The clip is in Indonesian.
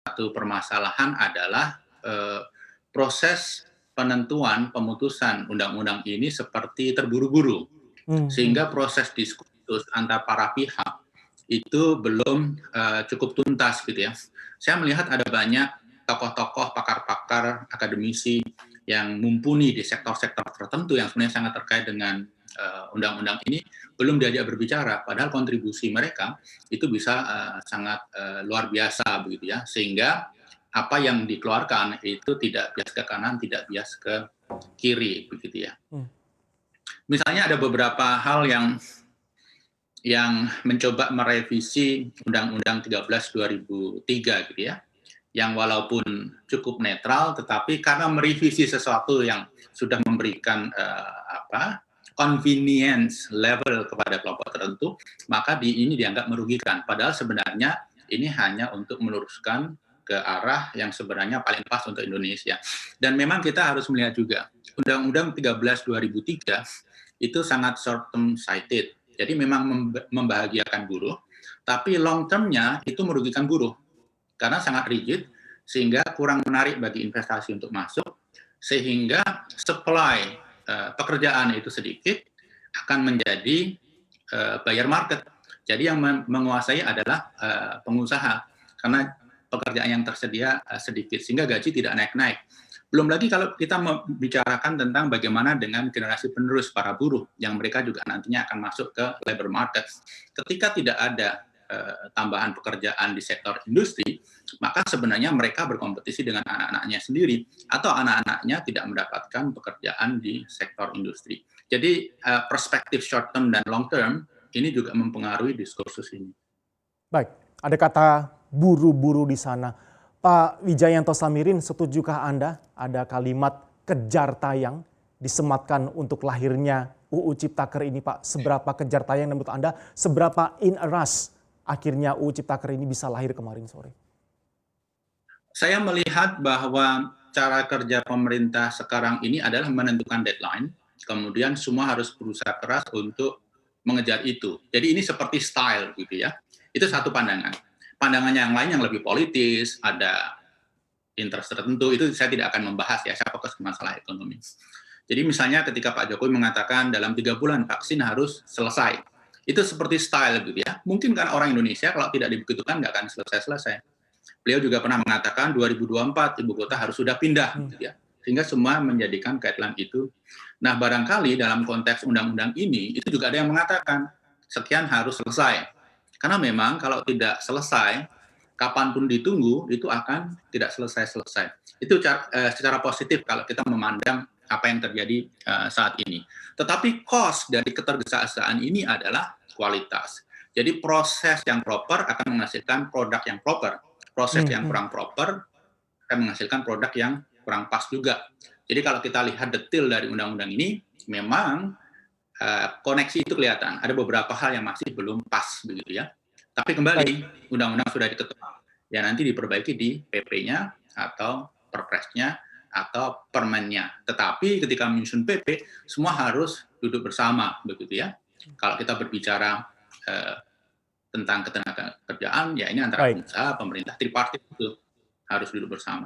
satu permasalahan adalah proses penentuan pemutusan undang-undang ini seperti terburu-buru, Mhm. sehingga proses diskursus antar para pihak itu belum cukup tuntas gitu ya. Saya melihat ada banyak tokoh-tokoh, pakar-pakar, akademisi yang mumpuni di sektor-sektor tertentu yang sebenarnya sangat terkait dengan undang-undang ini belum diajak berbicara, padahal kontribusi mereka itu bisa sangat luar biasa begitu ya, sehingga apa yang dikeluarkan itu tidak bias ke kanan, tidak bias ke kiri begitu ya. Misalnya ada beberapa hal yang mencoba merevisi Undang-Undang 13 2003 gitu ya, yang walaupun cukup netral, tetapi karena merevisi sesuatu yang sudah memberikan convenience level kepada kelompok tertentu, maka ini dianggap merugikan. Padahal sebenarnya ini hanya untuk meluruskan ke arah yang sebenarnya paling pas untuk Indonesia. Dan memang kita harus melihat juga, Undang-Undang 13 2003 itu sangat short term sighted. Jadi memang membahagiakan buruh, tapi long term-nya itu merugikan buruh. Karena sangat rigid, sehingga kurang menarik bagi investasi untuk masuk, sehingga supply pekerjaan itu sedikit, akan menjadi buyer market. Jadi yang menguasai adalah pengusaha, karena pekerjaan yang tersedia sedikit, sehingga gaji tidak naik-naik. Belum lagi kalau kita membicarakan tentang bagaimana dengan generasi penerus para buruh, yang mereka juga nantinya akan masuk ke labor market. Ketika tidak ada tambahan pekerjaan di sektor industri, maka sebenarnya mereka berkompetisi dengan anak-anaknya sendiri, atau anak-anaknya tidak mendapatkan pekerjaan di sektor industri. Jadi perspektif short term dan long term ini juga mempengaruhi diskursus ini. Baik, ada kata buru-buru di sana. Pak Wijayanto Samirin, setujukah Anda ada kalimat kejar tayang disematkan untuk lahirnya UU Ciptaker ini, Pak? Seberapa kejar tayang menurut Anda? Seberapa in a rush akhirnya UU Ciptaker ini bisa lahir kemarin sore? Saya melihat bahwa cara kerja pemerintah sekarang ini adalah menentukan deadline, kemudian semua harus berusaha keras untuk mengejar itu. Jadi ini seperti style gitu ya. Itu satu pandangan. Pandangan yang lain yang lebih politis, ada interest tertentu, itu saya tidak akan membahas ya, saya fokus ke masalah ekonomi. Jadi misalnya ketika Pak Jokowi mengatakan dalam 3 bulan vaksin harus selesai, itu seperti style gitu ya. Mungkin kan orang Indonesia kalau tidak dibutuhkan nggak akan selesai-selesai. Beliau juga pernah mengatakan 2024 ibu kota harus sudah pindah gitu ya. Sehingga semua menjadikan guideline itu. Nah, barangkali dalam konteks undang-undang ini itu juga ada yang mengatakan sekian harus selesai. Karena memang kalau tidak selesai, kapanpun ditunggu itu akan tidak selesai-selesai. Itu secara positif kalau kita memandang apa yang terjadi saat ini. Tetapi cost dari ketergesa-gesaan ini adalah kualitas. Jadi proses yang proper akan menghasilkan produk yang proper. Proses yang kurang proper akan menghasilkan produk yang kurang pas juga. Jadi kalau kita lihat detail dari undang-undang ini, memang koneksi itu kelihatan. Ada beberapa hal yang masih belum pas begitu ya. Tapi kembali, Baik. undang-undang sudah diketok. Ya nanti diperbaiki di PP-nya atau Perpresnya atau Permennya. Tetapi ketika menyusun PP, semua harus duduk bersama begitu ya. Kalau kita berbicara tentang ketenagakerjaan, ya ini antara Baik. pengusaha, pemerintah, tripartit itu harus duduk bersama.